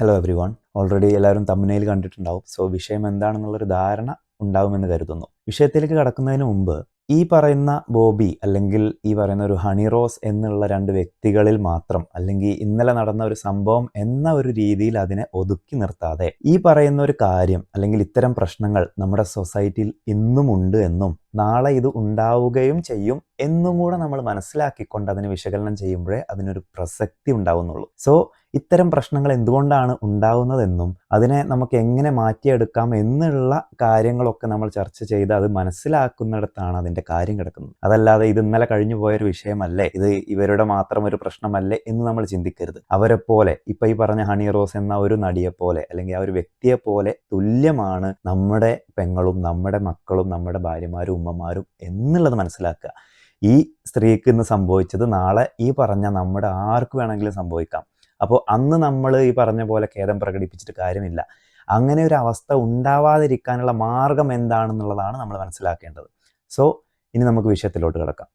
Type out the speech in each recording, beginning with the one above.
Hello every one. Already എല്ലാവരും തമ്പനയിൽ കണ്ടിട്ടുണ്ടാവും. So വിഷയം എന്താണെന്നുള്ളൊരു ധാരണ ഉണ്ടാവുമെന്ന് കരുതുന്നു. വിഷയത്തിലേക്ക് കടക്കുന്നതിന് മുമ്പ് ഈ പറയുന്ന ബോബി അല്ലെങ്കിൽ ഈ പറയുന്ന ഒരു ഹണി റോസ് എന്നുള്ള രണ്ട് വ്യക്തികളിൽ മാത്രം അല്ലെങ്കിൽ ഇന്നലെ നടന്ന ഒരു സംഭവം എന്ന ഒരു രീതിയിൽ അതിനെ ഒതുക്കി നിർത്താതെ ഈ പറയുന്ന ഒരു കാര്യം അല്ലെങ്കിൽ ഇത്തരം പ്രശ്നങ്ങൾ നമ്മുടെ സൊസൈറ്റിയിൽ ഇന്നും ഉണ്ട് എന്നും നാളെ ഇത് ഉണ്ടാവുകയും ചെയ്യും എന്നും കൂടെ നമ്മൾ മനസ്സിലാക്കിക്കൊണ്ട് അതിനെ വിശകലനം ചെയ്യുമ്പോഴേ അതിനൊരു പ്രസക്തി ഉണ്ടാവുന്നുള്ളൂ. സോ ഇത്തരം പ്രശ്നങ്ങൾ എന്തുകൊണ്ടാണ് ഉണ്ടാവുന്നതെന്നും അതിനെ നമുക്ക് എങ്ങനെ മാറ്റിയെടുക്കാം എന്നുള്ള കാര്യങ്ങളൊക്കെ നമ്മൾ ചർച്ച ചെയ്ത് അത് മനസ്സിലാക്കുന്നിടത്താണ് അതിൻ്റെ കാര്യം കിടക്കുന്നത്. അതല്ലാതെ ഇത് ഇന്നലെ കഴിഞ്ഞു പോയൊരു വിഷയമല്ലേ, ഇത് ഇവരുടെ മാത്രം ഒരു പ്രശ്നമല്ലേ എന്ന് നമ്മൾ ചിന്തിക്കരുത്. അവരെ പോലെ ഇപ്പം ഈ പറഞ്ഞ ഹണി റോസ് എന്ന ഒരു നടിയെപ്പോലെ അല്ലെങ്കിൽ ആ ഒരു വ്യക്തിയെപ്പോലെ തുല്യമാണ് നമ്മുടെ പെങ്ങളും നമ്മുടെ മക്കളും നമ്മുടെ ഭാര്യമാരും ഉമ്മമാരും എന്നുള്ളത് മനസ്സിലാക്കുക. ഈ സ്ത്രീക്ക് ഇന്ന് സംഭവിച്ചത് നാളെ ഈ പറഞ്ഞ നമ്മുടെ ആർക്ക് വേണമെങ്കിലും സംഭവിക്കാം. അപ്പോൾ അന്ന് നമ്മൾ ഈ പറഞ്ഞ പോലെ ഖേദം പ്രകടിപ്പിച്ചിട്ട് കാര്യമില്ല. അങ്ങനെ ഒരു അവസ്ഥ ഉണ്ടാവാതിരിക്കാനുള്ള മാർഗം എന്താണെന്നുള്ളതാണ് നമ്മൾ മനസ്സിലാക്കേണ്ടത്. സോ ഇനി നമുക്ക് വിഷയത്തിലോട്ട് കിടക്കാം.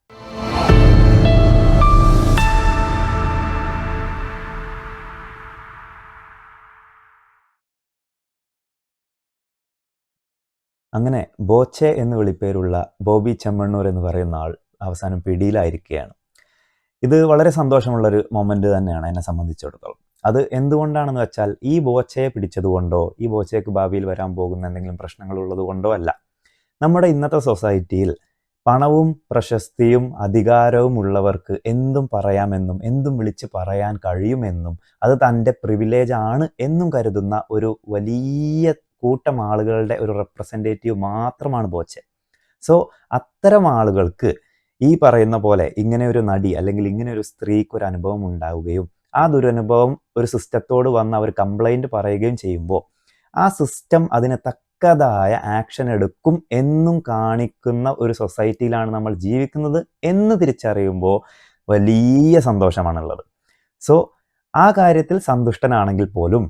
അങ്ങനെ ബോച്ചെ എന്ന് വിളിപ്പേരുള്ള ബോബി ചെമ്മണ്ണൂർ എന്ന് പറയുന്ന ആൾ അവസാനം പിടിയിലായിരിക്കുകയാണ്. ഇത് വളരെ സന്തോഷമുള്ളൊരു മൊമെൻ്റ് തന്നെയാണ് എന്നെ സംബന്ധിച്ചിടത്തോളം. അത് എന്തുകൊണ്ടാണെന്ന് വെച്ചാൽ ഈ ബോച്ചയെ പിടിച്ചതുകൊണ്ടോ ഈ ബോച്ചയ്ക്ക് ഭാവിയിൽ വരാൻ പോകുന്ന എന്തെങ്കിലും പ്രശ്നങ്ങളുള്ളത് കൊണ്ടോ അല്ല. നമ്മുടെ ഇന്നത്തെ സൊസൈറ്റിയിൽ പണവും പ്രശസ്തിയും അധികാരവും ഉള്ളവർക്ക് എന്തും പറയാമെന്നും എന്തും വിളിച്ച് പറയാൻ കഴിയുമെന്നും അത് തൻ്റെ പ്രിവിലേജ് ആണ് എന്നും കരുതുന്ന ഒരു വലിയ കൂട്ടം ആളുകളുടെ ഒരു റെപ്രസെൻറ്റേറ്റീവ് മാത്രമാണ് ബോച്ചെ. സോ അത്തരം ആളുകൾക്ക് ഈ പറയുന്ന പോലെ ഇങ്ങനെ ഒരു നടി അല്ലെങ്കിൽ ഇങ്ങനെ ഒരു സ്ത്രീക്ക് ഒരു അനുഭവം ഉണ്ടാവുകയും ആ ദുരനുഭവം ഒരു സിസ്റ്റത്തോട് വന്ന് അവർ കംപ്ലൈൻറ്റ് പറയുകയും ചെയ്യുമ്പോൾ ആ സിസ്റ്റം അതിന് തക്കതായ ആക്ഷൻ എടുക്കും എന്നും കാണിക്കുന്ന ഒരു സൊസൈറ്റിയിലാണ് നമ്മൾ ജീവിക്കുന്നത് എന്ന് തിരിച്ചറിയുമ്പോൾ വലിയ സന്തോഷമാണുള്ളത്. സോ ആ കാര്യത്തിൽ സന്തുഷ്ടനാണെങ്കിൽ പോലും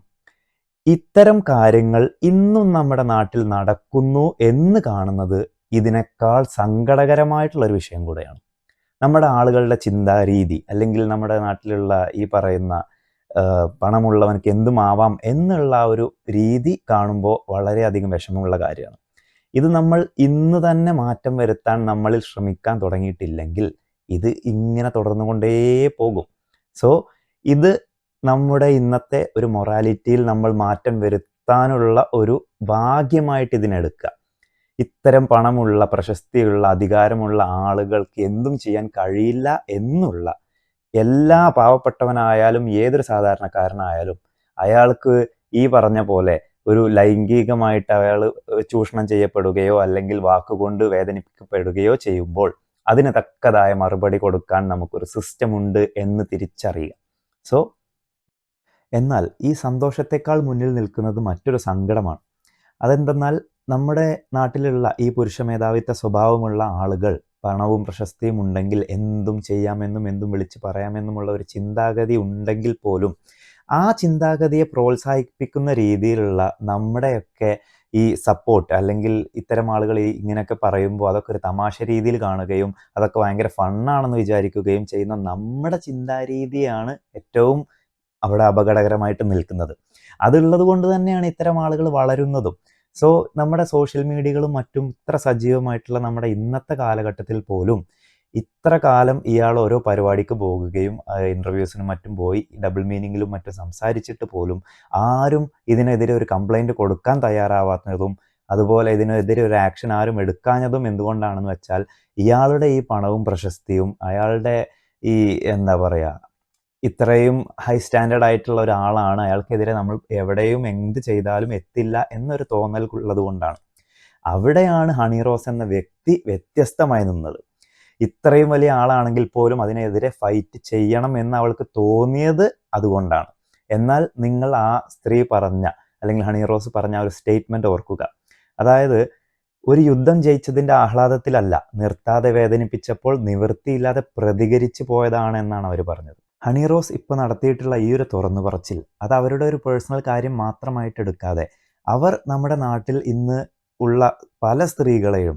ഇത്തരം കാര്യങ്ങൾ ഇന്നും നമ്മുടെ നാട്ടിൽ നടക്കുന്നു എന്ന് കാണുന്നത് ഇതിനേക്കാൾ സങ്കടകരമായിട്ടുള്ളൊരു വിഷയം കൂടെയാണ്. നമ്മുടെ ആളുകളുടെ ചിന്താരീതി അല്ലെങ്കിൽ നമ്മുടെ നാട്ടിലുള്ള ഈ പറയുന്ന പണമുള്ളവനക്ക് എന്തുമാവാം എന്നുള്ള ഒരു രീതി കാണുമ്പോൾ വളരെയധികം വിഷമമുള്ള കാര്യമാണ്. ഇത് നമ്മൾ ഇന്ന് തന്നെ മാറ്റം വരുത്താൻ നമ്മളിൽ ശ്രമിക്കാൻ തുടങ്ങിയിട്ടില്ലെങ്കിൽ ഇത് ഇങ്ങനെ തുടർന്നുകൊണ്ടേ പോകും. സോ ഇത് നമ്മുടെ ഇന്നത്തെ ഒരു മൊറാലിറ്റിയിൽ നമ്മൾ മാറ്റം വരുത്താനുള്ള ഒരു ഭാഗ്യമായിട്ട് ഇതിനെടുക്കുക. ഇത്തരം പണമുള്ള പ്രശസ്തിയുള്ള അധികാരമുള്ള ആളുകൾക്ക് എന്തും ചെയ്യാൻ കഴിയില്ല എന്നുള്ള എല്ലാ പാവപ്പെട്ടവനായാലും ഏതൊരു സാധാരണക്കാരനായാലും അയാൾക്ക് ഈ പറഞ്ഞ പോലെ ഒരു ലൈംഗികമായിട്ട് അയാൾ ചൂഷണം ചെയ്യപ്പെടുകയോ അല്ലെങ്കിൽ വാക്കുകൊണ്ട് വേദനിപ്പിക്കപ്പെടുകയോ ചെയ്യുമ്പോൾ അതിന് തക്കതായ മറുപടി കൊടുക്കാൻ നമുക്കൊരു സിസ്റ്റം ഉണ്ട് എന്ന് തിരിച്ചറിയുക. സോ എന്നാൽ ഈ സന്തോഷത്തെക്കാൾ മുന്നിൽ നിൽക്കുന്നത് മറ്റൊരു സങ്കടമാണ്. അതെന്തെന്നാൽ നമ്മുടെ നാട്ടിലുള്ള ഈ പുരുഷ മേധാവിത്വ സ്വഭാവമുള്ള ആളുകൾ പണവും പ്രശസ്തിയും ഉണ്ടെങ്കിൽ എന്തും ചെയ്യാമെന്നും എന്തും വിളിച്ച് പറയാമെന്നുമുള്ള ഒരു ചിന്താഗതി ഉണ്ടെങ്കിൽ പോലും ആ ചിന്താഗതിയെ പ്രോത്സാഹിപ്പിക്കുന്ന രീതിയിലുള്ള നമ്മുടെയൊക്കെ ഈ സപ്പോർട്ട് അല്ലെങ്കിൽ ഇത്തരം ആളുകൾ ഇങ്ങനെയൊക്കെ പറയുമ്പോൾ അതൊക്കെ ഒരു തമാശ രീതിയിൽ കാണുകയും അതൊക്കെ ഭയങ്കര ഫണ്ണാണെന്ന് വിചാരിക്കുകയും ചെയ്യുന്ന നമ്മുടെ ചിന്താരീതിയാണ് ഏറ്റവും അവിടെ അപകടകരമായിട്ട് നിൽക്കുന്നത്. അതുള്ളത് കൊണ്ട് തന്നെയാണ് ഇത്തരം ആളുകൾ വളരുന്നതും. സോ നമ്മുടെ സോഷ്യൽ മീഡിയകളും മറ്റും ഇത്ര സജീവമായിട്ടുള്ള നമ്മുടെ ഇന്നത്തെ കാലഘട്ടത്തിൽ പോലും ഇത്ര കാലം ഇയാൾ ഓരോ പരിപാടിക്ക് പോകുകയും ഇൻ്റർവ്യൂസിനും മറ്റും പോയി ഡബിൾ മീനിങ്ങിലും മറ്റും സംസാരിച്ചിട്ട് പോലും ആരും ഇതിനെതിരെ ഒരു കംപ്ലൈൻറ്റ് കൊടുക്കാൻ തയ്യാറാവാത്തതും അതുപോലെ ഇതിനെതിരെ ഒരു ആക്ഷൻ ആരും എടുക്കാഞ്ഞതും എന്തുകൊണ്ടാണെന്ന് വെച്ചാൽ ഇയാളുടെ ഈ പണവും പ്രശസ്തിയും അയാളുടെ ഈ എന്താ പറയുക ഇത്രയും ഹൈ സ്റ്റാൻഡേർഡ് ആയിട്ടുള്ള ഒരാളാണ്, അയാൾക്കെതിരെ നമ്മൾ എവിടെയും എന്ത് ചെയ്താലും എത്തില്ല എന്നൊരു തോന്നൽ ഉള്ളത് കൊണ്ടാണ്. അവിടെയാണ് ഹണി റോസ് എന്ന വ്യക്തി വ്യത്യസ്തമായി നിന്നത്. ഇത്രയും വലിയ ആളാണെങ്കിൽ പോലും അതിനെതിരെ ഫൈറ്റ് ചെയ്യണം എന്ന് അവൾക്ക് തോന്നിയത് അതുകൊണ്ടാണ്. എന്നാൽ നിങ്ങൾ ആ സ്ത്രീ പറഞ്ഞ അല്ലെങ്കിൽ ഹണി റോസ് പറഞ്ഞ ഒരു സ്റ്റേറ്റ്മെൻറ്റ് ഓർക്കുക. അതായത് ഒരു യുദ്ധം ജയിച്ചതിൻ്റെ ആഹ്ലാദത്തിലല്ല, നിർത്താതെ വേദനിപ്പിച്ചപ്പോൾ നിവൃത്തിയില്ലാതെ പ്രതികരിച്ചു പോയതാണ് എന്നാണ് അവർ പറഞ്ഞത്. ഹണി റോസ് ഇപ്പോൾ നടത്തിയിട്ടുള്ള ഈ ഒരു തുറന്നു പറച്ചിൽ അത് അവരുടെ ഒരു പേഴ്സണൽ കാര്യം മാത്രമായിട്ട് എടുക്കാതെ അവർ നമ്മുടെ നാട്ടിൽ ഇന്ന് ഉള്ള പല സ്ത്രീകളെയും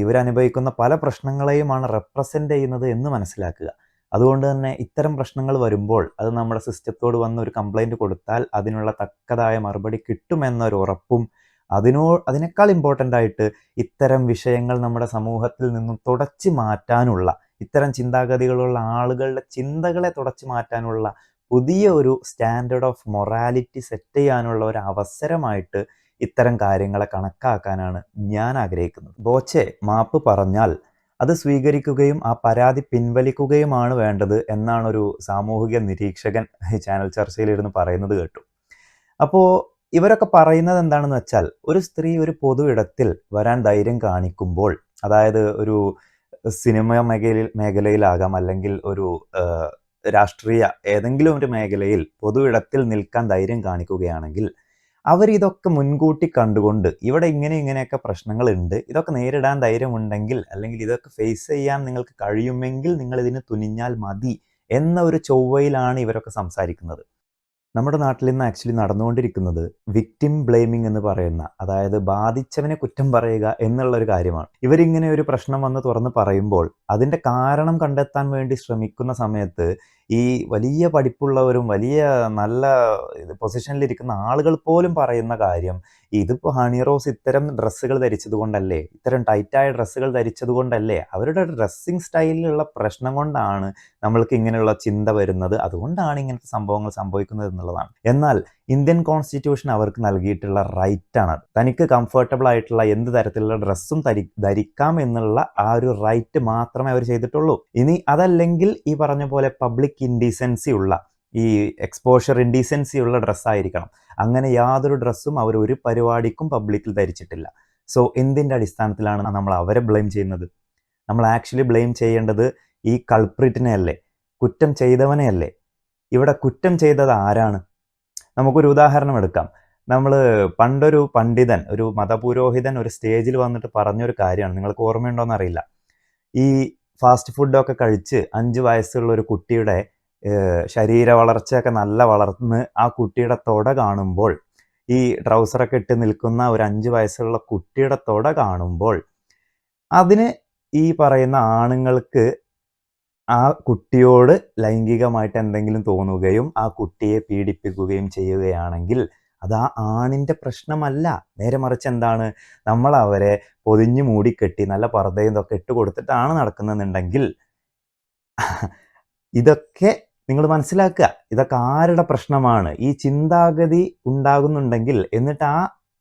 ഇവരനുഭവിക്കുന്ന പല പ്രശ്നങ്ങളെയുമാണ് റെപ്രസെൻ്റ് ചെയ്യുന്നത് എന്ന് മനസ്സിലാക്കുക. അതുകൊണ്ട് തന്നെ ഇത്തരം പ്രശ്നങ്ങൾ വരുമ്പോൾ അത് നമ്മുടെ സിസ്റ്റത്തോട് വന്ന് ഒരു കംപ്ലൈൻറ്റ് കൊടുത്താൽ അതിനുള്ള തക്കതായ മറുപടി കിട്ടുമെന്നൊരു ഉറപ്പും അതിനേക്കാൾ ഇമ്പോർട്ടൻ്റ് ആയിട്ട് ഇത്തരം വിഷയങ്ങൾ നമ്മുടെ സമൂഹത്തിൽ നിന്നും തുടച്ചു മാറ്റാനുള്ള, ഇത്തരം ചിന്താഗതികളുള്ള ആളുകളുടെ ചിന്തകളെ തുടച്ചു മാറ്റാനുള്ള പുതിയ ഒരു സ്റ്റാൻഡേർഡ് ഓഫ് മൊറാലിറ്റി സെറ്റ് ചെയ്യാനുള്ള ഒരു അവസരമായിട്ട് ഇത്തരം കാര്യങ്ങളെ കണക്കാക്കാനാണ് ഞാൻ ആഗ്രഹിക്കുന്നത്. ബോച്ചെ മാപ്പ് പറഞ്ഞാൽ അത് സ്വീകരിക്കുകയും ആ പരാതി പിൻവലിക്കുകയുമാണ് വേണ്ടത് എന്നാണ് ഒരു സാമൂഹിക നിരീക്ഷകൻ ഈ ചാനൽ ചർച്ചയിലിരുന്ന് പറയുന്നത് കേട്ടു. അപ്പോൾ ഇവരൊക്കെ പറയുന്നത് എന്താണെന്ന് വെച്ചാൽ, ഒരു സ്ത്രീ ഒരു പൊതു ഇടത്തിൽ വരാൻ ധൈര്യം കാണിക്കുമ്പോൾ, അതായത് ഒരു സിനിമ മേഖലയിലാകാം, അല്ലെങ്കിൽ ഒരു രാഷ്ട്രീയ ഏതെങ്കിലും ഒരു മേഖലയിൽ പൊതു ഇടത്തിൽ നിൽക്കാൻ ധൈര്യം കാണിക്കുകയാണെങ്കിൽ അവരിതൊക്കെ മുൻകൂട്ടി കണ്ടുകൊണ്ട് ഇവിടെ ഇങ്ങനെയൊക്കെ പ്രശ്നങ്ങളുണ്ട്, ഇതൊക്കെ നേരിടാൻ ധൈര്യമുണ്ടെങ്കിൽ അല്ലെങ്കിൽ ഇതൊക്കെ ഫേസ് ചെയ്യാൻ നിങ്ങൾക്ക് കഴിയുമെങ്കിൽ നിങ്ങൾ ഇതിന് തുനിഞ്ഞാൽ മതി എന്ന ഒരു ചൊവ്വയിലാണ് ഇവരൊക്കെ സംസാരിക്കുന്നത്. നമ്മുടെ നാട്ടിൽ നിന്ന് ആക്ച്വലി നടന്നുകൊണ്ടിരിക്കുന്നത് വിക്ടിം ബ്ലെയിമിംഗ് എന്ന് പറയുന്ന, അതായത് ബാധിച്ചവനെ കുറ്റം പറയുക എന്നുള്ള ഒരു കാര്യമാണ്. ഇവരിങ്ങനെ ഒരു പ്രശ്നം വന്ന് തുറന്ന് പറയുമ്പോൾ അതിൻ്റെ കാരണം കണ്ടെത്താൻ വേണ്ടി ശ്രമിക്കുന്ന സമയത്ത് ഈ വലിയ പഠിപ്പുള്ളവരും വലിയ നല്ല പൊസിഷനിലിരിക്കുന്ന ആളുകൾ പോലും പറയുന്ന കാര്യം, ഇതിപ്പോൾ ഹണി റോസ് ഇത്തരം ഡ്രസ്സുകൾ ധരിച്ചത് കൊണ്ടല്ലേ, ഇത്തരം ടൈറ്റായ ഡ്രസ്സുകൾ ധരിച്ചത് കൊണ്ടല്ലേ, അവരുടെ ഡ്രസ്സിങ് സ്റ്റൈലിലുള്ള പ്രശ്നം കൊണ്ടാണ് നമ്മൾക്ക് ഇങ്ങനെയുള്ള ചിന്ത വരുന്നത്, അതുകൊണ്ടാണ് ഇങ്ങനത്തെ സംഭവങ്ങൾ സംഭവിക്കുന്നത് എന്നുള്ളതാണ്. എന്നാൽ ഇന്ത്യൻ കോൺസ്റ്റിറ്റ്യൂഷൻ അവർക്ക് നൽകിയിട്ടുള്ള റൈറ്റാണത്. തനിക്ക് കംഫർട്ടബിൾ ആയിട്ടുള്ള എന്ത് തരത്തിലുള്ള ഡ്രസ്സും ധരിക്കാം എന്നുള്ള ആ ഒരു റൈറ്റ് മാത്രമേ അവർ ചെയ്തിട്ടുള്ളൂ. ഇനി അതല്ലെങ്കിൽ ഈ പറഞ്ഞ പോലെ പബ്ലിക് ഇൻഡീസൻസി ഉള്ള, ഈ എക്സ്പോഷർ ഇൻഡീസൻസി ഉള്ള ഡ്രസ്സായിരിക്കണം. അങ്ങനെ യാതൊരു ഡ്രസ്സും അവർ ഒരു പരിപാടിക്കും പബ്ലിക്കിൽ ധരിച്ചിട്ടില്ല. സോ എന്തിൻ്റെ അടിസ്ഥാനത്തിലാണ് നമ്മൾ അവരെ ബ്ലെയിം ചെയ്യുന്നത്? നമ്മൾ ആക്ച്വലി ബ്ലെയിം ചെയ്യേണ്ടത് ഈ കൾപ്രിറ്റിനെ അല്ലേ, കുറ്റം ചെയ്തവനെ അല്ലേ. ഇവിടെ കുറ്റം ചെയ്തത് ആരാണ്? നമുക്കൊരു ഉദാഹരണം എടുക്കാം. നമ്മൾ പണ്ടൊരു പണ്ഡിതൻ, ഒരു മതപുരോഹിതൻ ഒരു സ്റ്റേജിൽ വന്നിട്ട് പറഞ്ഞൊരു കാര്യമാണ്, നിങ്ങൾക്ക് ഓർമ്മയുണ്ടോയെന്ന് അറിയില്ല. ഈ ഫാസ്റ്റ് ഫുഡൊക്കെ കഴിച്ച് 5 വയസ്സുള്ള ഒരു കുട്ടിയുടെ ശരീര വളർച്ചയൊക്കെ നല്ല വളർന്ന് ആ കുട്ടിയുടെ തൊട കാണുമ്പോൾ, ഈ ട്രൗസറൊക്കെ ഇട്ട് നിൽക്കുന്ന ഒരു 5 വയസ്സുള്ള കുട്ടിയുടെ തൊട കാണുമ്പോൾ അതിന് ഈ പറയുന്ന ആണുങ്ങൾക്ക് ആ കുട്ടിയോട് ലൈംഗികമായിട്ട് എന്തെങ്കിലും തോന്നുകയും ആ കുട്ടിയെ പീഡിപ്പിക്കുകയും ചെയ്യുകയാണെങ്കിൽ അത് ആ ആണിൻ്റെ പ്രശ്നമല്ല. നേരെ മറിച്ച് എന്താണ്, നമ്മൾ അവരെ പൊതിഞ്ഞു മൂടിക്കെട്ടി നല്ല പർദ്ദയും ഇതൊക്കെ ഇട്ട് കൊടുത്തിട്ടാണ് നടക്കുന്നുണ്ടെങ്കിൽ ഇതൊക്കെ നിങ്ങൾ മനസ്സിലാക്കുക, ഇതൊക്കെ ആരുടെ പ്രശ്നമാണ്? ഈ ചിന്താഗതി ഉണ്ടാകുന്നുണ്ടെങ്കിൽ എന്നിട്ട് ആ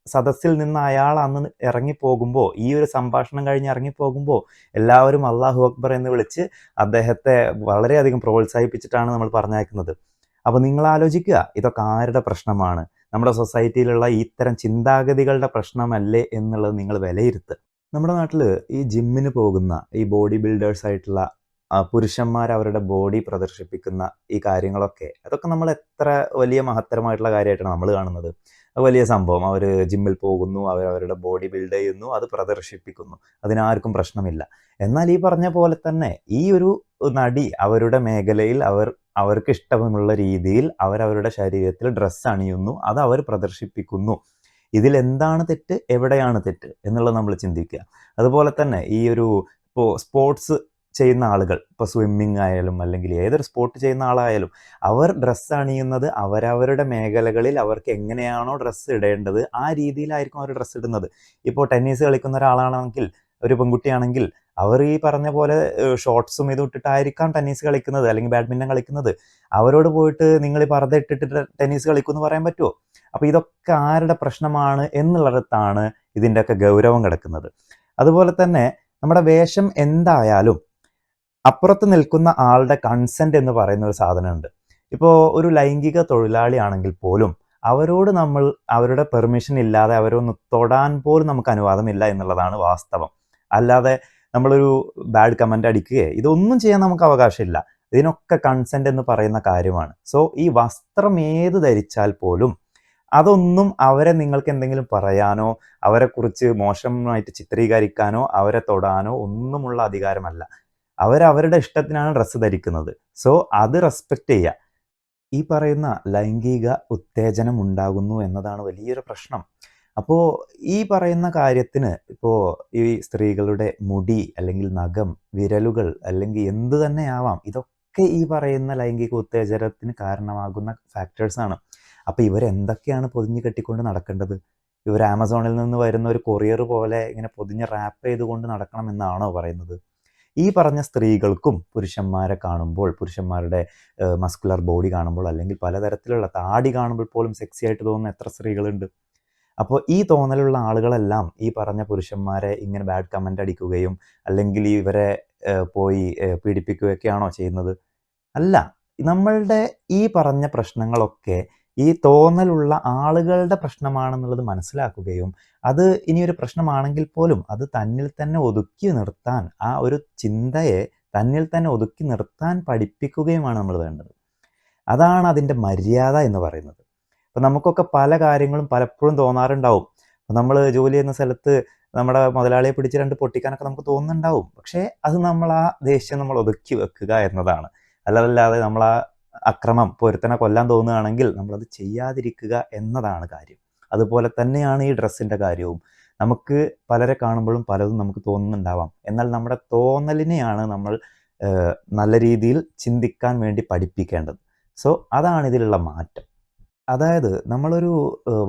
സദസ്സിൽ നിന്ന് അയാൾ അന്ന് ഇറങ്ങിപ്പോകുമ്പോൾ, ഈ ഒരു സംഭാഷണം കഴിഞ്ഞ് ഇറങ്ങിപ്പോകുമ്പോൾ എല്ലാവരും അല്ലാഹു അക്ബർ എന്ന് വിളിച്ച് അദ്ദേഹത്തെ വളരെയധികം പ്രോത്സാഹിപ്പിച്ചിട്ടാണ് നമ്മൾ പറഞ്ഞയക്കുന്നത്. അപ്പോൾ നിങ്ങൾ ആലോചിക്കുക, ഇതൊക്കെ ആരുടെ പ്രശ്നമാണ്? നമ്മുടെ സൊസൈറ്റിയിലുള്ള ഇത്തരം ചിന്താഗതികളുടെ പ്രശ്നമല്ലേ എന്നുള്ളത് നിങ്ങൾ വിലയിരുത്തുക. നമ്മുടെ നാട്ടിൽ ഈ ജിമ്മിന് പോകുന്ന ഈ ബോഡി ബിൽഡേഴ്സ് ആയിട്ടുള്ള പുരുഷന്മാർ അവരുടെ ബോഡി പ്രദർശിപ്പിക്കുന്ന ഈ കാര്യങ്ങളൊക്കെ, അതൊക്കെ നമ്മൾ എത്ര വലിയ മഹത്തരമായിട്ടുള്ള കാര്യമായിട്ടാണ് നമ്മൾ കാണുന്നത്. വലിയ സംഭവം, അവർ ജിമ്മിൽ പോകുന്നു, അവരുടെ ബോഡി ബിൽഡ് ചെയ്യുന്നു, അത് പ്രദർശിപ്പിക്കുന്നു, അതിനാർക്കും പ്രശ്നമില്ല. എന്നാൽ ഈ പറഞ്ഞ പോലെ തന്നെ ഈ ഒരു നടി അവരുടെ മേഖലയിൽ അവർക്ക് ഇഷ്ടമുള്ള രീതിയിൽ അവരവരുടെ ശരീരത്തിൽ ഡ്രസ്സ് അണിയുന്നു, അത് അവർ പ്രദർശിപ്പിക്കുന്നു. ഇതിലെന്താണ് തെറ്റ്, എവിടെയാണ് തെറ്റ് എന്നുള്ളത് നമ്മൾ ചിന്തിക്കുക. അതുപോലെ തന്നെ ഈ ഒരു ഇപ്പോൾ സ്പോർട്സ് ചെയ്യുന്ന ആളുകൾ, ഇപ്പോൾ സ്വിമ്മിങ് ആയാലും അല്ലെങ്കിൽ ഏതൊരു സ്പോർട്ട് ചെയ്യുന്ന ആളായാലും, അവർ ഡ്രസ്സ് അണിയുന്നത് അവരവരുടെ മേഖലകളിൽ അവർക്ക് എങ്ങനെയാണോ ഡ്രസ്സ് ഇടേണ്ടത് ആ രീതിയിലായിരിക്കും അവർ ഡ്രസ്സ് ഇടുന്നത്. ഇപ്പോൾ ടെന്നീസ് കളിക്കുന്ന ഒരാളാണെങ്കിൽ, ഒരു പെൺകുട്ടിയാണെങ്കിൽ, അവർ ഈ പറഞ്ഞ പോലെ ഷോർട്ട്സും ഇതും ഇട്ടിട്ടായിരിക്കാം ടെന്നീസ് കളിക്കുന്നത് അല്ലെങ്കിൽ ബാഡ്മിൻ്റൺ കളിക്കുന്നത്. അവരോട് പോയിട്ട് നിങ്ങൾ ഈ പർദ്ദ ഇട്ടിട്ട് ടെന്നീസ് കളിക്കുമെന്ന് പറയാൻ പറ്റുമോ? അപ്പോൾ ഇതൊക്കെ ആരുടെ പ്രശ്നമാണ് എന്നുള്ളിടത്താണ് ഇതിൻ്റെയൊക്കെ ഗൗരവം കിടക്കുന്നത്. അതുപോലെ തന്നെ നമ്മുടെ വേഷം എന്തായാലും അപ്പുറത്ത് നിൽക്കുന്ന ആളുടെ കൺസെൻറ്റ് എന്ന് പറയുന്ന ഒരു സാധനമുണ്ട്. ഇപ്പോൾ ഒരു ലൈംഗിക തൊഴിലാളിയാണെങ്കിൽ പോലും അവരോട് നമ്മൾ അവരുടെ പെർമിഷൻ ഇല്ലാതെ അവരൊന്ന് തൊടാൻ പോലും നമുക്ക് അനുവാദമില്ല എന്നുള്ളതാണ് വാസ്തവം. അല്ലാതെ നമ്മളൊരു ബാഡ് കമൻ്റ് അടിക്കുകയോ ഇതൊന്നും ചെയ്യാൻ നമുക്ക് അവകാശമില്ല. ഇതിനൊക്കെ കൺസെൻറ്റ് എന്ന് പറയുന്ന കാര്യമാണ്. സോ ഈ വസ്ത്രം ഏത് ധരിച്ചാൽ പോലും അതൊന്നും അവരെ നിങ്ങൾക്ക് എന്തെങ്കിലും പറയാനോ അവരെക്കുറിച്ച് മോശമായിട്ട് ചിത്രീകരിക്കാനോ അവരെ തൊടാനോ ഒന്നുമുള്ള അധികാരമല്ല. അവരവരുടെ ഇഷ്ടത്തിനാണ് ഡ്രസ്സ് ധരിക്കുന്നത്. സോ അത് റെസ്പെക്റ്റ് ചെയ്യുക. ഈ പറയുന്ന ലൈംഗിക ഉത്തേജനം ഉണ്ടാകുന്നു എന്നതാണ് വലിയൊരു പ്രശ്നം. അപ്പോൾ ഈ പറയുന്ന കാര്യത്തിന് ഇപ്പോൾ ഈ സ്ത്രീകളുടെ മുടി അല്ലെങ്കിൽ നഖം, വിരലുകൾ അല്ലെങ്കിൽ എന്ത് തന്നെ ആവാം, ഇതൊക്കെ ഇതൊക്കെ ഈ പറയുന്ന ലൈംഗിക ഉത്തേജനത്തിന് കാരണമാകുന്ന ഫാക്ടേഴ്സാണ്. അപ്പോൾ ഇവരെന്തൊക്കെയാണ് പൊതിഞ്ഞ് കെട്ടിക്കൊണ്ട് നടക്കേണ്ടത്? ഇവർ ആമസോണിൽ നിന്ന് വരുന്ന ഒരു കൊറിയർ പോലെ ഇങ്ങനെ പൊതിഞ്ഞ് റാപ്പ് ചെയ്തുകൊണ്ട് നടക്കണം എന്നാണോ പറയുന്നത്? ഈ പറഞ്ഞ സ്ത്രീകൾക്കും പുരുഷന്മാരെ കാണുമ്പോൾ, പുരുഷന്മാരുടെ മസ്കുലർ ബോഡി കാണുമ്പോൾ, അല്ലെങ്കിൽ പലതരത്തിലുള്ള താടി കാണുമ്പോൾ പോലും സെക്സി ആയിട്ട് തോന്നുന്ന എത്ര സ്ത്രീകളുണ്ട്? അപ്പോൾ ഈ തോന്നലുള്ള ആളുകളെല്ലാം ഈ പറഞ്ഞ പുരുഷന്മാരെ ഇങ്ങനെ ബാഡ് കമൻ്റ് അടിക്കുകയും അല്ലെങ്കിൽ ഇവരെ പോയി പീഡിപ്പിക്കുകയൊക്കെയാണോ ചെയ്യുന്നത്? അല്ല. നമ്മളുടെ ഈ പറഞ്ഞ പ്രശ്നങ്ങളൊക്കെ ഈ തോന്നലുള്ള ആളുകളുടെ പ്രശ്നമാണെന്നുള്ളത് മനസ്സിലാക്കുകയും അത് ഇനിയൊരു പ്രശ്നമാണെങ്കിൽ പോലും അത് തന്നിൽ തന്നെ ഒതുക്കി നിർത്താൻ, ആ ഒരു ചിന്തയെ തന്നിൽ തന്നെ ഒതുക്കി നിർത്താൻ പഠിപ്പിക്കുകയുമാണ് നമ്മൾ വേണ്ടത്. അതാണ് അതിൻ്റെ മര്യാദ എന്ന് പറയുന്നത്. അപ്പം നമുക്കൊക്കെ പല കാര്യങ്ങളും പലപ്പോഴും തോന്നാറുണ്ടാവും. നമ്മൾ ജോലി ചെയ്യുന്ന സ്ഥലത്ത് നമ്മുടെ മുതലാളിയെ പിടിച്ച് 2 പൊട്ടിക്കാനൊക്കെ നമുക്ക് തോന്നുന്നുണ്ടാവും. പക്ഷേ അത് നമ്മൾ ആ ദേഷ്യം നമ്മൾ ഒതുക്കി വെക്കുക എന്നതാണ്. അല്ലാതെ നമ്മൾ ആ അക്രമം ഒരുത്തനെ കൊല്ലാൻ തോന്നുകയാണെങ്കിൽ നമ്മളത് ചെയ്യാതിരിക്കുക എന്നതാണ് കാര്യം. അതുപോലെ തന്നെയാണ് ഈ ഡ്രസ്സിൻ്റെ കാര്യവും. നമുക്ക് പലരെ കാണുമ്പോഴും പലതും നമുക്ക് തോന്നുന്നുണ്ടാവാം. എന്നാൽ നമ്മുടെ തോന്നലിനെയാണ് നമ്മൾ നല്ല രീതിയിൽ ചിന്തിക്കാൻ വേണ്ടി പഠിപ്പിക്കേണ്ടത്. സോ അതാണ് ഇതിലുള്ള മാറ്റം. അതായത് നമ്മളൊരു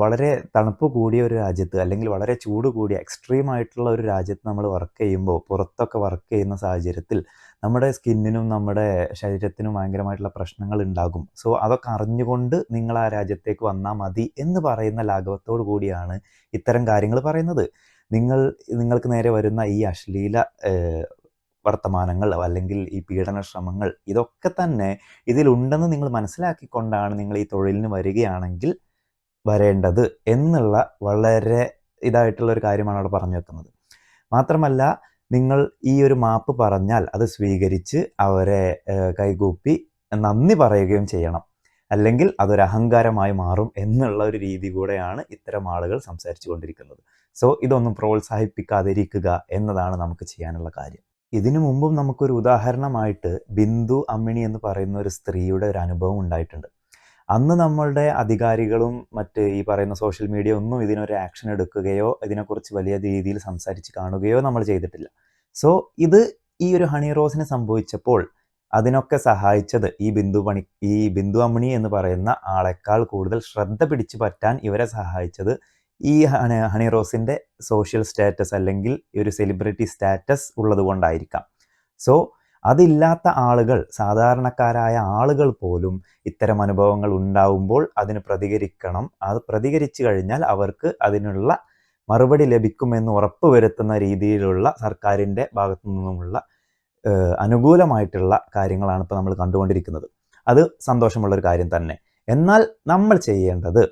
വളരെ തണുപ്പ് കൂടിയ ഒരു രാജ്യത്ത് അല്ലെങ്കിൽ വളരെ ചൂട് കൂടിയ എക്സ്ട്രീം ആയിട്ടുള്ള ഒരു രാജ്യത്ത് നമ്മൾ വർക്ക് ചെയ്യുമ്പോൾ, പുറത്തൊക്കെ വർക്ക് ചെയ്യുന്ന സാഹചര്യത്തിൽ നമ്മുടെ സ്കിന്നിനും നമ്മുടെ ശരീരത്തിനും ഭയങ്കരമായിട്ടുള്ള പ്രശ്നങ്ങൾ ഉണ്ടാകും. സോ അതൊക്കെ അറിഞ്ഞുകൊണ്ട് നിങ്ങൾ ആ രാജ്യത്തേക്ക് വന്നാൽ മതി എന്ന് പറയുന്ന ലാഘവത്തോടു കൂടിയാണ് ഇത്തരം കാര്യങ്ങൾ പറയുന്നത്. നിങ്ങൾക്ക് നേരെ വരുന്ന ഈ അശ്ലീല വർത്തമാനങ്ങൾ അല്ലെങ്കിൽ ഈ പീഡന ശ്രമങ്ങൾ ഇതൊക്കെ തന്നെ ഇതിലുണ്ടെന്ന് നിങ്ങൾ മനസ്സിലാക്കിക്കൊണ്ടാണ് നിങ്ങൾ ഈ തൊഴിലിന് വരികയാണെങ്കിൽ വരേണ്ടത് എന്നുള്ള വളരെ ഇതായിട്ടുള്ളൊരു കാര്യമാണ് അവിടെ പറഞ്ഞു വെക്കുന്നത്. മാത്രമല്ല, നിങ്ങൾ ഈ ഒരു മാപ്പ് പറഞ്ഞാൽ അത് സ്വീകരിച്ച് അവരെ കൈകൂപ്പി നന്ദി പറയുകയും ചെയ്യണം. അല്ലെങ്കിൽ അതൊരു അഹങ്കാരമായി മാറും എന്നുള്ള ഒരു രീതി കൂടെയാണ് ഇത്തരം ആളുകൾ സംസാരിച്ചു കൊണ്ടിരിക്കുന്നത്. സോ ഇതൊന്നും പ്രോത്സാഹിപ്പിക്കാതിരിക്കുക എന്നതാണ് നമുക്ക് ചെയ്യാനുള്ള കാര്യം. ഇതിനു മുമ്പും നമുക്കൊരു ഉദാഹരണമായിട്ട് ബിന്ദു അമ്മിണി എന്ന് പറയുന്ന ഒരു സ്ത്രീയുടെ ഒരു അനുഭവം ഉണ്ടായിട്ടുണ്ട്. അന്ന് നമ്മളുടെ അധികാരികളും മറ്റ് ഈ പറയുന്ന സോഷ്യൽ മീഡിയ ഒന്നും ഇതിനൊരു ആക്ഷൻ എടുക്കുകയോ ഇതിനെക്കുറിച്ച് വലിയ രീതിയിൽ സംസാരിച്ച് കാണുകയോ നമ്മൾ ചെയ്തിട്ടില്ല. സോ ഇത് ഈ ഒരു ഹണി റോസിന് സംഭവിച്ചപ്പോൾ അതിനൊക്കെ സഹായിച്ചത് ഈ ബിന്ദു അമ്മിണി എന്ന് പറയുന്ന ആളെക്കാൾ കൂടുതൽ ശ്രദ്ധ പിടിച്ചു പറ്റാൻ ഇവരെ സഹായിച്ചത് ഈ ഹണി റോസിൻ്റെ സോഷ്യൽ സ്റ്റാറ്റസ് അല്ലെങ്കിൽ ഒരു സെലിബ്രിറ്റി സ്റ്റാറ്റസ് ഉള്ളത് കൊണ്ടായിരിക്കാം. സോ അതില്ലാത്ത ആളുകൾ, സാധാരണക്കാരായ ആളുകൾ പോലും ഇത്തരം അനുഭവങ്ങൾ ഉണ്ടാവുമ്പോൾ അതിന് പ്രതികരിക്കണം. അത് പ്രതികരിച്ചു കഴിഞ്ഞാൽ അവർക്ക് അതിനുള്ള മറുപടി ലഭിക്കുമെന്ന് ഉറപ്പുവരുത്തുന്ന രീതിയിലുള്ള സർക്കാരിൻ്റെ ഭാഗത്തു നിന്നുമുള്ള അനുകൂലമായിട്ടുള്ള കാര്യങ്ങളാണ് ഇപ്പോൾ നമ്മൾ കണ്ടുകൊണ്ടിരിക്കുന്നത്. അത് സന്തോഷമുള്ളൊരു കാര്യം തന്നെ. എന്നാൽ നമ്മൾ ചെയ്യേണ്ടത്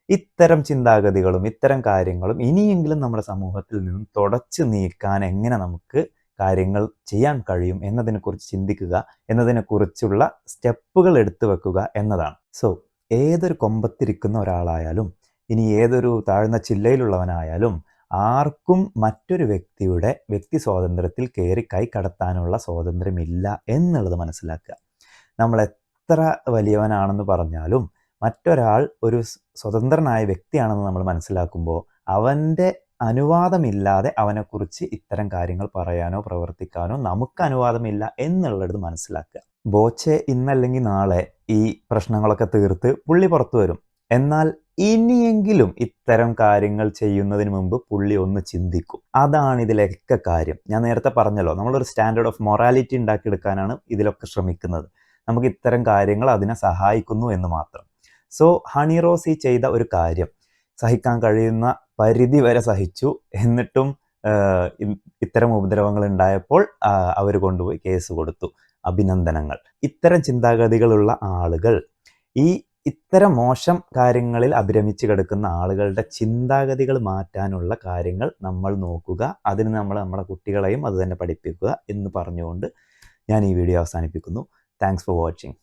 ഇത്തരം ചിന്താഗതികളും ഇത്തരം കാര്യങ്ങളും ഇനിയെങ്കിലും നമ്മുടെ സമൂഹത്തിൽ നിന്നും തുടച്ചു നീക്കാൻ എങ്ങനെ നമുക്ക് കാര്യങ്ങൾ ചെയ്യാൻ കഴിയും എന്നതിനെക്കുറിച്ച് ചിന്തിക്കുക, എന്നതിനെക്കുറിച്ചുള്ള സ്റ്റെപ്പുകൾ എടുത്തു വെക്കുക എന്നതാണ്. സോ ഏതൊരു കൊമ്പത്തിരിക്കുന്ന ഒരാളായാലും ഇനി ഏതൊരു താഴ്ന്ന ചില്ലയിലുള്ളവനായാലും ആർക്കും മറ്റൊരു വ്യക്തിയുടെ വ്യക്തി സ്വാതന്ത്ര്യത്തിൽ കയറി കൈ കടത്താനുള്ള സ്വാതന്ത്ര്യമില്ല എന്നുള്ളത് മനസ്സിലാക്കുക. നമ്മൾ എത്ര വലിയവനാണെന്ന് പറഞ്ഞാലും മറ്റൊരാൾ ഒരു സ്വതന്ത്രനായ വ്യക്തിയാണെന്ന് നമ്മൾ മനസ്സിലാക്കുമ്പോൾ അവൻ്റെ അനുവാദമില്ലാതെ അവനെക്കുറിച്ച് ഇത്തരം കാര്യങ്ങൾ പറയാനോ പ്രവർത്തിക്കാനോ നമുക്ക് അനുവാദമില്ല എന്നുള്ളത് മനസ്സിലാക്കുക. ബോച്ചെ ഇന്നല്ലെങ്കിൽ നാളെ ഈ പ്രശ്നങ്ങളൊക്കെ തീർത്ത് പുള്ളി പുറത്തു വരും. എന്നാൽ ഇനിയെങ്കിലും ഇത്തരം കാര്യങ്ങൾ ചെയ്യുന്നതിന് മുമ്പ് പുള്ളി ഒന്ന് ചിന്തിക്കും. അതാണ് ഇതിലൊക്കെ കാര്യം. ഞാൻ നേരത്തെ പറഞ്ഞല്ലോ, നമ്മളൊരു സ്റ്റാൻഡേർഡ് ഓഫ് മൊറാലിറ്റി ഉണ്ടാക്കിയെടുക്കാനാണ് ഇതിലൊക്കെ ശ്രമിക്കുന്നത്. നമുക്ക് ഇത്തരം കാര്യങ്ങൾ അതിനെ സഹായിക്കുന്നു എന്ന് മാത്രം. സോ ഹണി റോസ് ഈ ചെയ്ത ഒരു കാര്യം സഹിക്കാൻ കഴിയുന്ന പരിധി വരെ സഹിച്ചു. എന്നിട്ടും ഇത്തരം ഉപദ്രവങ്ങൾ ഉണ്ടായപ്പോൾ അവർ കൊണ്ടുപോയി കേസ് കൊടുത്തു. അഭിനന്ദനങ്ങൾ. ഇത്തരം ചിന്താഗതികളുള്ള ആളുകൾ, ഇത്തരം മോശം കാര്യങ്ങളിൽ അഭിരമിച്ച് കിടക്കുന്ന ആളുകളുടെ ചിന്താഗതികൾ മാറ്റാനുള്ള കാര്യങ്ങൾ നമ്മൾ നോക്കുക. അതിന് നമ്മൾ നമ്മുടെ കുട്ടികളെയും അത് തന്നെ പഠിപ്പിക്കുക എന്ന് പറഞ്ഞുകൊണ്ട് ഞാൻ ഈ വീഡിയോ അവസാനിപ്പിക്കുന്നു. Thanks for watching.